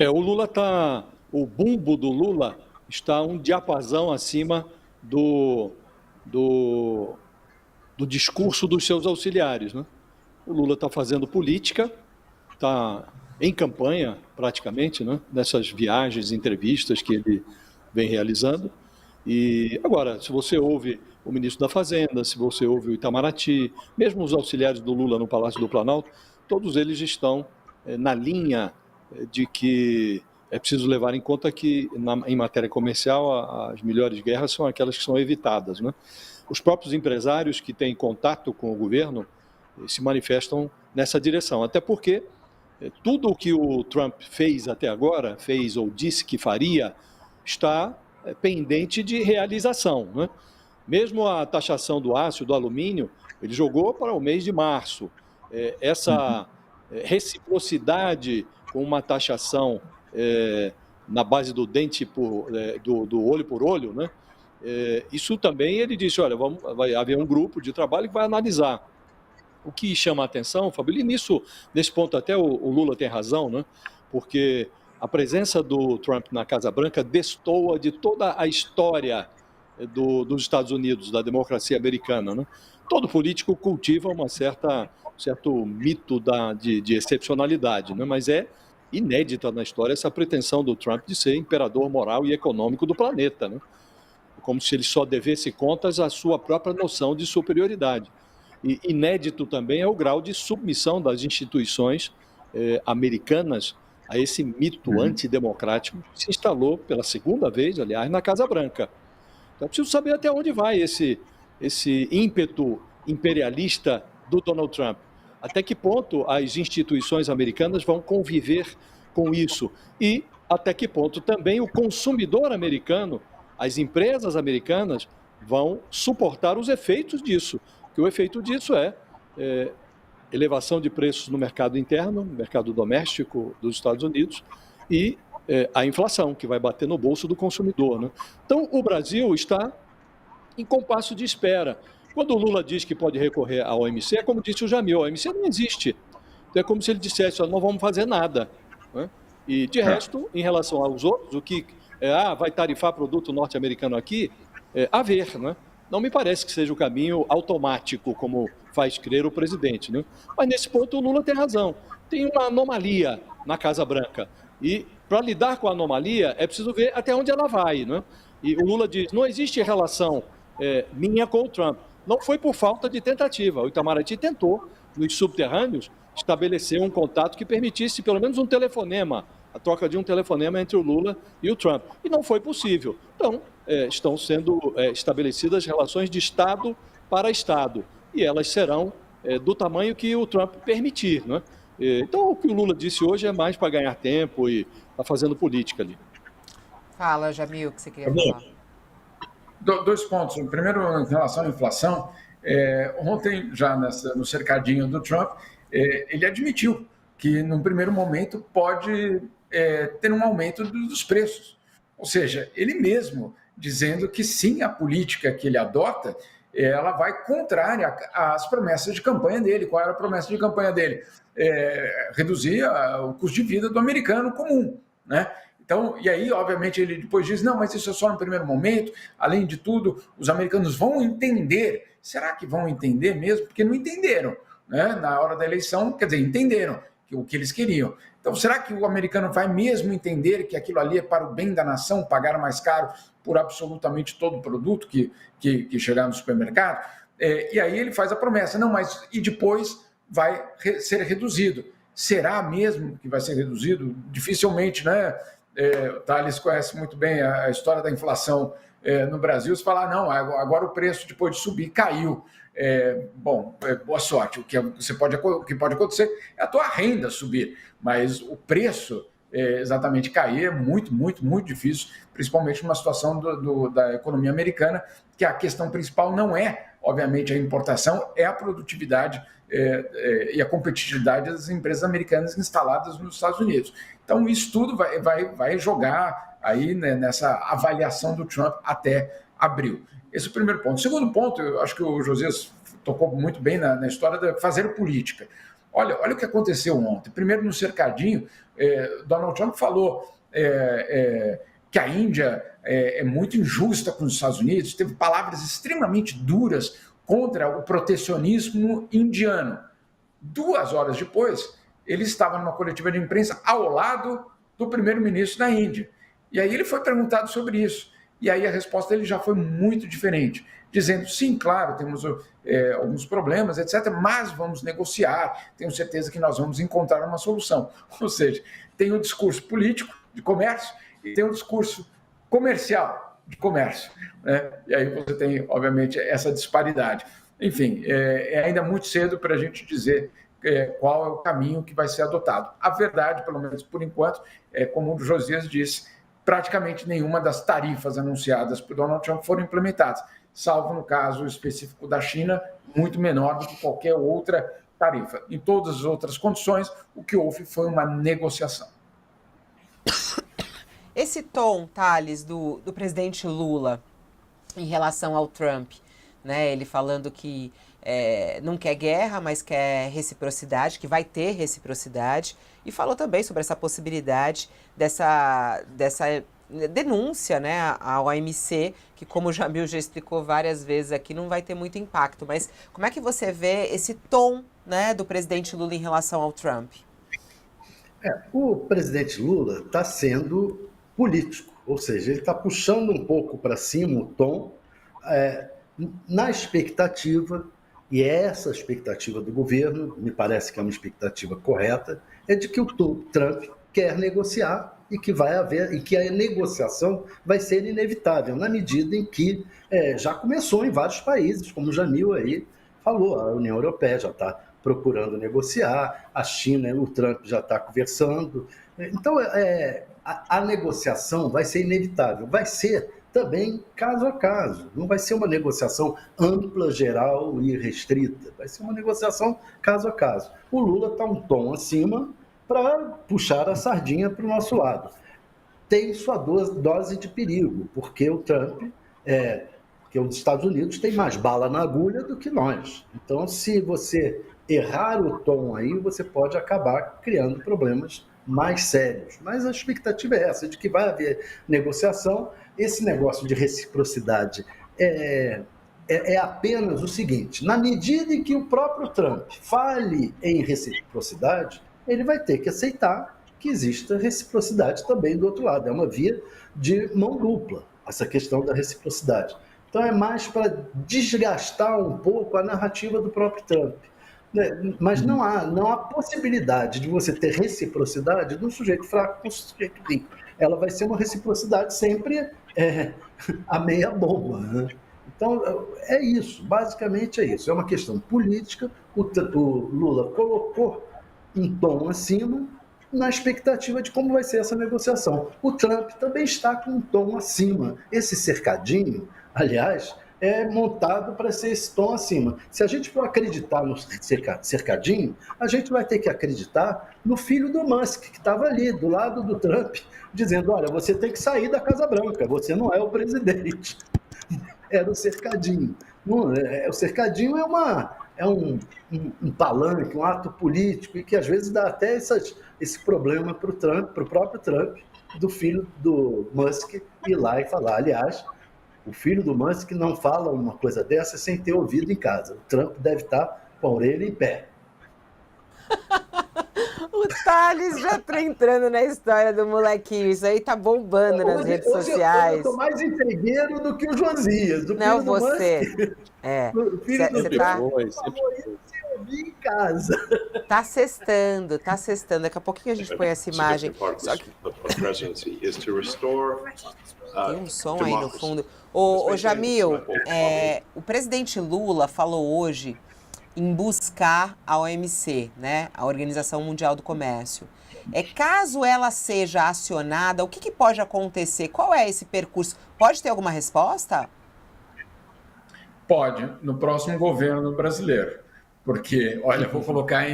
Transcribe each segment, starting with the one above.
O Lula está. O bumbo do Lula está um diapasão acima do, do, do discurso dos seus auxiliares, né? O Lula está fazendo política, está em campanha praticamente, né? Nessas viagens, entrevistas que ele vem realizando. E agora, se você ouve o ministro da Fazenda, se você ouve o Itamaraty, mesmo os auxiliares do Lula no Palácio do Planalto, todos eles estão na linha de que é preciso levar em conta que, em matéria comercial, as melhores guerras são aquelas que são evitadas, né? Os próprios empresários que têm contato com o governo se manifestam nessa direção, até porque tudo o que o Trump fez até agora, fez ou disse que faria, está pendente de realização, né? Mesmo a taxação do aço, do alumínio, ele jogou para o mês de março. Essa reciprocidade com uma taxação na base do dente do olho por olho, né? Isso também ele disse, olha, vai haver um grupo de trabalho que vai analisar. O que chama a atenção, Fabio, e nesse ponto até o Lula tem razão, né? Porque a presença do Trump na Casa Branca destoa de toda a história dos Estados Unidos, da democracia americana, né? Todo político cultiva um certo mito de excepcionalidade, né? Mas é inédita na história essa pretensão do Trump de ser imperador moral e econômico do planeta, né? Como se ele só devesse contas à sua própria noção de superioridade. E inédito também é o grau de submissão das instituições americanas a esse mito antidemocrático que se instalou pela segunda vez, aliás, na Casa Branca. Então, é preciso saber até onde vai esse ímpeto imperialista do Donald Trump. Até que ponto as instituições americanas vão conviver com isso? E até que ponto também o consumidor americano, as empresas americanas, vão suportar os efeitos disso. Que o efeito disso é elevação de preços no mercado interno, no mercado doméstico dos Estados Unidos, e a inflação, que vai bater no bolso do consumidor, né? Então, o Brasil está em compasso de espera. Quando o Lula diz que pode recorrer à OMC, é como disse o Jamil, a OMC não existe. Então, é como se ele dissesse, não vamos fazer nada, né? E, de resto, em relação aos outros, o que vai tarifar produto norte-americano aqui, a ver, né? Não me parece que seja o caminho automático, como faz crer o presidente, né? Mas, nesse ponto, o Lula tem razão. Tem uma anomalia na Casa Branca. E, para lidar com a anomalia, é preciso ver até onde ela vai, né? E o Lula diz, não existe relação minha com o Trump. Não foi por falta de tentativa. O Itamaraty tentou, nos subterrâneos, estabelecer um contato que permitisse pelo menos um telefonema, a troca de um telefonema entre o Lula e o Trump. E não foi possível. Então, estão sendo estabelecidas relações de Estado para Estado. E elas serão do tamanho que o Trump permitir, né? Então, o que o Lula disse hoje é mais para ganhar tempo e está fazendo política ali. Fala, Jamil, o que você queria falar? Dois pontos. O primeiro, em relação à inflação, ontem, já no cercadinho do Trump, ele admitiu que, num primeiro momento, pode ter um aumento dos preços. Ou seja, ele mesmo dizendo que sim, a política que ele adota, ela vai contrária às promessas de campanha dele. Qual era a promessa de campanha dele? Reduzir o custo de vida do americano comum, né? Então, e aí, obviamente, ele depois diz, não, mas isso é só no primeiro momento, além de tudo, os americanos vão entender. Será que vão entender mesmo? Porque não entenderam, né? Na hora da eleição, quer dizer, entenderam o que eles queriam. Então, será que o americano vai mesmo entender que aquilo ali é para o bem da nação, pagar mais caro por absolutamente todo produto que chegar no supermercado? E aí ele faz a promessa, não, mas e depois vai ser reduzido. Será mesmo que vai ser reduzido? Dificilmente, né? O Thales conhece muito bem a história da inflação no Brasil. Você fala, não, agora o preço, depois de subir, caiu. Boa sorte. O que pode acontecer é a tua renda subir, mas o preço exatamente cair é muito, muito, muito difícil, principalmente numa situação da economia americana, que a questão principal não é, obviamente, a importação, é a produtividade e a competitividade das empresas americanas instaladas nos Estados Unidos. Então, isso tudo vai jogar aí, né, nessa avaliação do Trump até abril. Esse é o primeiro ponto. O segundo ponto, eu acho que o Josias tocou muito bem na história de fazer política. Olha o que aconteceu ontem. Primeiro, no cercadinho, Donald Trump falou que a Índia é muito injusta com os Estados Unidos, teve palavras extremamente duras contra o protecionismo indiano. 2 horas depois, ele estava numa coletiva de imprensa ao lado do primeiro-ministro da Índia. E aí ele foi perguntado sobre isso. E aí a resposta dele já foi muito diferente, dizendo, sim, claro, temos alguns problemas, etc., mas vamos negociar, tenho certeza que nós vamos encontrar uma solução. Ou seja, tem o discurso político de comércio e tem o discurso comercial de comércio, né? E aí você tem, obviamente, essa disparidade. Enfim, é ainda muito cedo para a gente dizer qual é o caminho que vai ser adotado. A verdade, pelo menos por enquanto, como o Josias disse, praticamente nenhuma das tarifas anunciadas por Donald Trump foram implementadas, salvo no caso específico da China, muito menor do que qualquer outra tarifa. Em todas as outras condições, o que houve foi uma negociação. Esse tom, Thales, do presidente Lula em relação ao Trump, né? Ele falando que não quer guerra, mas quer reciprocidade, que vai ter reciprocidade, e falou também sobre essa possibilidade dessa denúncia, né, à OMC, que, como o Jamil já explicou várias vezes aqui, não vai ter muito impacto. Mas como é que você vê esse tom, né, do presidente Lula em relação ao Trump? O presidente Lula está sendo político, ou seja, ele está puxando um pouco para cima o tom, na expectativa, e essa expectativa do governo, me parece que é uma expectativa correta, é de que o Trump quer negociar e que vai haver, e que a negociação vai ser inevitável, na medida em que já começou em vários países, como o Jamil aí falou, a União Europeia já está procurando negociar, a China, o Trump já está conversando. Então, a negociação vai ser inevitável, vai ser também caso a caso, não vai ser uma negociação ampla, geral e restrita, vai ser uma negociação caso a caso. O Lula está um tom acima para puxar a sardinha para o nosso lado. Tem sua dose de perigo, porque o Trump, que os Estados Unidos tem mais bala na agulha do que nós. Então, se você errar o tom aí, você pode acabar criando problemas mais sérios. Mas a expectativa é essa, de que vai haver negociação. Esse negócio de reciprocidade é apenas o seguinte: na medida em que o próprio Trump fale em reciprocidade, ele vai ter que aceitar que exista reciprocidade também do outro lado. É uma via de mão dupla, essa questão da reciprocidade. Então é mais para desgastar um pouco a narrativa do próprio Trump. Mas não há possibilidade de você ter reciprocidade de um sujeito fraco com um sujeito rico. Ela vai ser uma reciprocidade sempre a meia bomba, né? Então, é isso, basicamente é isso. É uma questão política, o Lula colocou um tom acima na expectativa de como vai ser essa negociação. O Trump também está com um tom acima. Esse cercadinho, aliás, é montado para ser esse tom acima. Se a gente for acreditar no cercadinho, a gente vai ter que acreditar no filho do Musk, que estava ali, do lado do Trump, dizendo, olha, você tem que sair da Casa Branca, você não é o presidente. Era o cercadinho. O cercadinho é um palanque, um ato político, e que às vezes dá até esse problema para o próprio Trump, do filho do Musk, ir lá e falar. Aliás, o filho do Musk não fala uma coisa dessa sem ter ouvido em casa. O Trump deve estar com a orelha em pé. O Thales já está entrando na história do molequinho. Isso aí tá bombando nas redes sociais. Eu tô mais intrigueiro do que o Josias. Do não, filho do você. Musk. O filho do tá... em casa. Tá sextando. Daqui a pouquinho a gente põe essa imagem. Só que... Tem um som aí no fundo. Ô Jamil, o presidente Lula falou hoje em buscar a OMC, né, a Organização Mundial do Comércio. Caso ela seja acionada, o que pode acontecer? Qual é esse percurso? Pode ter alguma resposta? Pode, no próximo governo brasileiro. Porque, olha, vou colocar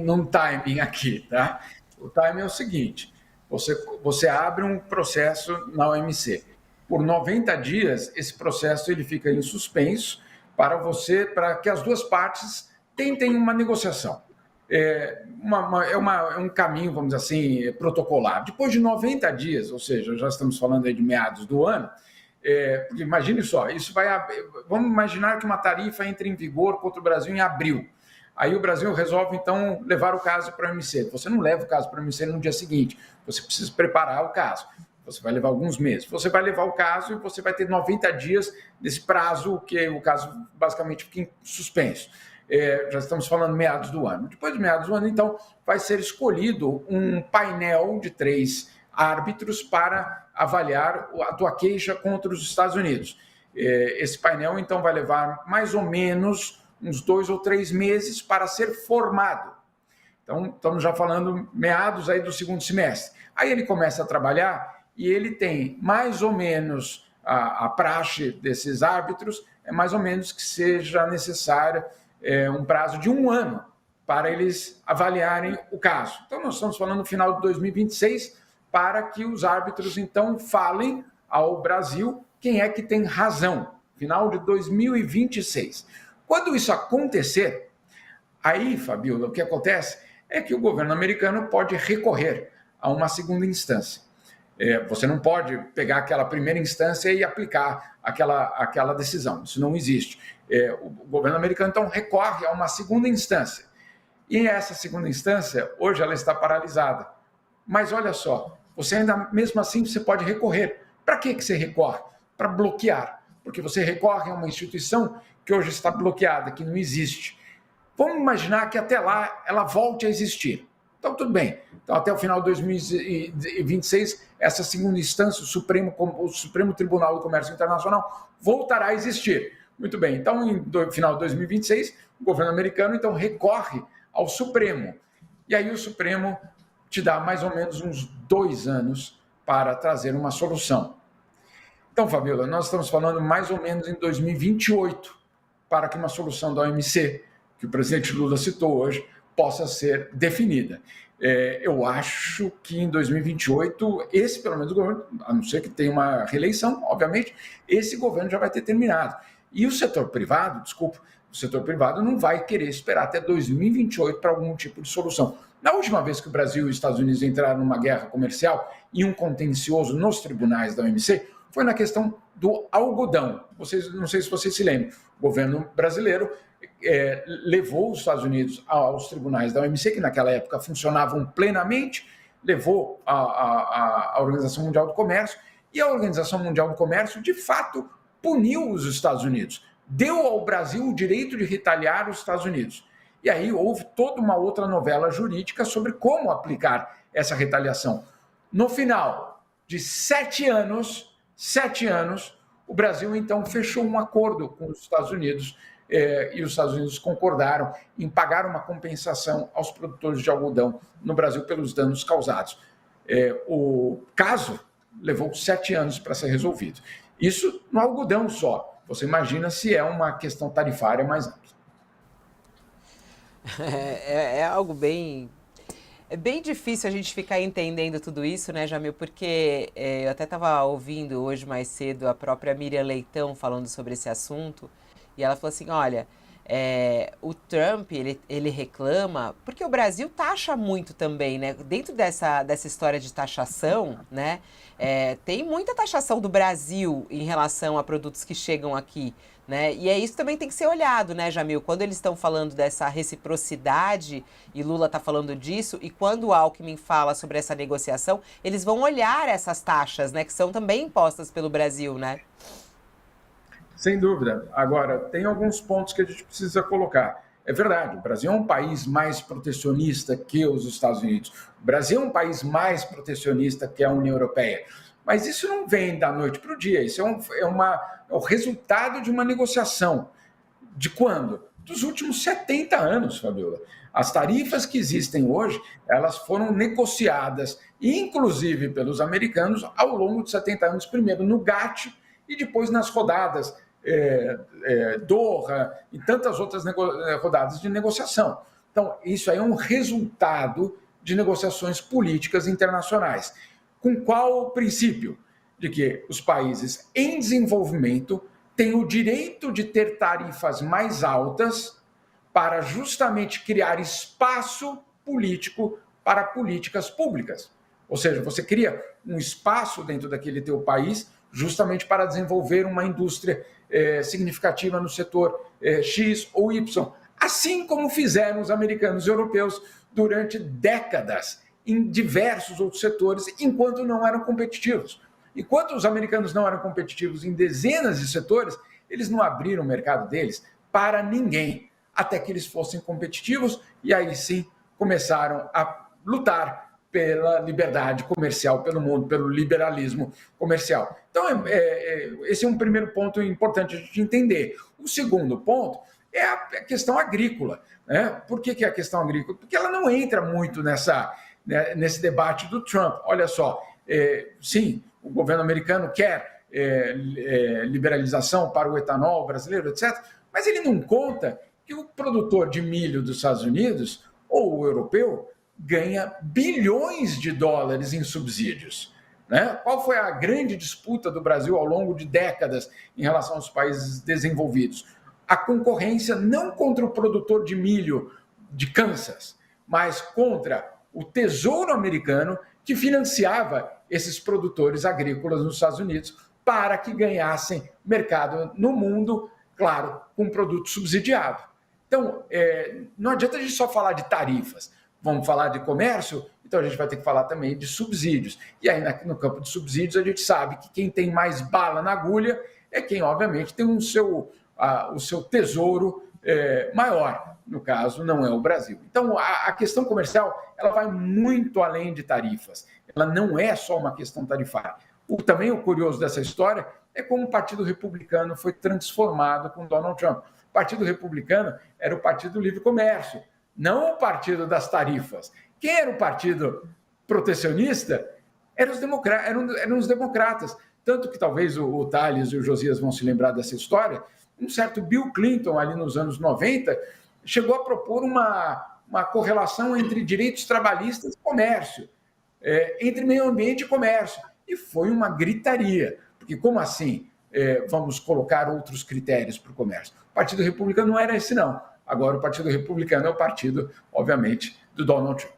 num timing aqui, tá? O timing é o seguinte: você abre um processo na OMC. Por 90 dias, esse processo ele fica em suspenso para que as duas partes tentem uma negociação. é um caminho, vamos dizer assim, protocolar. Depois de 90 dias, ou seja, já estamos falando aí de meados do ano, porque imagine só, vamos imaginar que uma tarifa entre em vigor contra o Brasil em abril. Aí o Brasil resolve, então, levar o caso para a OMC. Você não leva o caso para a OMC no dia seguinte, você precisa preparar o caso. Você vai levar alguns meses. Você vai levar o caso e você vai ter 90 dias desse prazo, que o caso basicamente fica em suspenso. Já estamos falando meados do ano. Depois de meados do ano, então, vai ser escolhido um painel de 3 árbitros para avaliar a tua queixa contra os Estados Unidos. Esse painel, então, vai levar mais ou menos uns 2 ou 3 meses para ser formado. Então, estamos já falando meados aí do segundo semestre. Aí ele começa a trabalhar e ele tem mais ou menos a praxe desses árbitros, é mais ou menos que seja necessário um prazo de 1 ano para eles avaliarem o caso. Então, nós estamos falando no final de 2026 para que os árbitros, então, falem ao Brasil quem é que tem razão. Final de 2026. Quando isso acontecer, aí, Fabiola, o que acontece é que o governo americano pode recorrer a uma segunda instância. Você não pode pegar aquela primeira instância e aplicar aquela decisão. Isso não existe. O governo americano, então, recorre a uma segunda instância. E essa segunda instância, hoje, ela está paralisada. Mas olha só, você ainda, mesmo assim, você pode recorrer. Para que você recorre? Para bloquear. Porque você recorre a uma instituição que hoje está bloqueada, que não existe. Vamos imaginar que até lá ela volte a existir. Então, tudo bem. Então, até o final de 2026, essa segunda instância, o Supremo Tribunal do Comércio Internacional, voltará a existir. Muito bem. Então, no final de 2026, o governo americano, então, recorre ao Supremo. E aí o Supremo te dá mais ou menos uns 2 anos para trazer uma solução. Então, Fabiola, nós estamos falando mais ou menos em 2028 para que uma solução da OMC, que o presidente Lula citou hoje, possa ser definida. Eu acho que em 2028, esse pelo menos o governo, a não ser que tenha uma reeleição, obviamente, esse governo já vai ter terminado. E o setor privado, o setor privado não vai querer esperar até 2028 para algum tipo de solução. Na última vez que o Brasil e os Estados Unidos entraram numa guerra comercial e um contencioso nos tribunais da OMC, foi na questão do algodão. Não sei se vocês se lembram, o governo brasileiro levou os Estados Unidos aos tribunais da OMC, que naquela época funcionavam plenamente, levou a Organização Mundial do Comércio, e a Organização Mundial do Comércio, de fato, puniu os Estados Unidos, deu ao Brasil o direito de retaliar os Estados Unidos. E aí houve toda uma outra novela jurídica sobre como aplicar essa retaliação. No final de 7 anos, o Brasil, então, fechou um acordo com os Estados Unidos, e os Estados Unidos concordaram em pagar uma compensação aos produtores de algodão no Brasil pelos danos causados. O caso levou 7 anos para ser resolvido. Isso no algodão só. Você imagina se é uma questão tarifária mais ampla. É algo bem... É bem difícil a gente ficar entendendo tudo isso, né, Jamil? Porque eu até estava ouvindo hoje mais cedo a própria Miriam Leitão falando sobre esse assunto, e ela falou assim, olha, o Trump, ele reclama, porque o Brasil taxa muito também, né? Dentro dessa história de taxação, né, tem muita taxação do Brasil em relação a produtos que chegam aqui, né? E isso também tem que ser olhado, né, Jamil? Quando eles estão falando dessa reciprocidade, e Lula está falando disso, e quando o Alckmin fala sobre essa negociação, eles vão olhar essas taxas, né, que são também impostas pelo Brasil, né? Sem dúvida. Agora, tem alguns pontos que a gente precisa colocar. É verdade, o Brasil é um país mais protecionista que os Estados Unidos. O Brasil é um país mais protecionista que a União Europeia. Mas isso não vem da noite para o dia. Isso é o resultado de uma negociação. De quando? Dos últimos 70 anos, Fabiola. As tarifas que existem hoje, elas foram negociadas, inclusive pelos americanos, ao longo de 70 anos, primeiro no GATT e depois nas rodadas Doha e tantas outras rodadas de negociação. Então, isso aí é um resultado de negociações políticas internacionais. Com qual princípio? De que os países em desenvolvimento têm o direito de ter tarifas mais altas para justamente criar espaço político para políticas públicas. Ou seja, você cria um espaço dentro daquele teu país justamente para desenvolver uma indústria significativa no setor X ou Y, assim como fizeram os americanos e europeus durante décadas em diversos outros setores, enquanto não eram competitivos. Enquanto os americanos não eram competitivos em dezenas de setores, eles não abriram o mercado deles para ninguém, até que eles fossem competitivos, e aí sim começaram a lutar pela liberdade comercial, pelo mundo, pelo liberalismo comercial. Então, esse é um primeiro ponto importante a gente entender. O segundo ponto é a questão agrícola. Né? Por que é a questão agrícola? Porque ela não entra muito nesse debate do Trump. Olha só, sim, o governo americano quer liberalização para o etanol brasileiro, etc., mas ele não conta que o produtor de milho dos Estados Unidos ou o europeu ganha bilhões de dólares em subsídios. Né? Qual foi a grande disputa do Brasil ao longo de décadas em relação aos países desenvolvidos? A concorrência não contra o produtor de milho de Kansas, mas contra o Tesouro Americano, que financiava esses produtores agrícolas nos Estados Unidos para que ganhassem mercado no mundo, claro, com um produto subsidiado. Então, não adianta a gente só falar de tarifas. Vamos falar de comércio, então a gente vai ter que falar também de subsídios. E aí, no campo de subsídios, a gente sabe que quem tem mais bala na agulha é quem, obviamente, tem o seu tesouro maior. No caso, não é o Brasil. Então, a questão comercial ela vai muito além de tarifas. Ela não é só uma questão tarifária. Também o curioso dessa história é como o Partido Republicano foi transformado com Donald Trump. O Partido Republicano era o Partido do Livre Comércio, não o partido das tarifas. Quem era o partido protecionista eram os democratas. Tanto que talvez o Tales e o Josias vão se lembrar dessa história. Um certo Bill Clinton, ali nos anos 90, chegou a propor uma correlação entre direitos trabalhistas e comércio, entre meio ambiente e comércio. E foi uma gritaria, porque como assim vamos colocar outros critérios para o comércio? O Partido Republicano não era esse, não. Agora, o Partido Republicano é o partido, obviamente, do Donald Trump.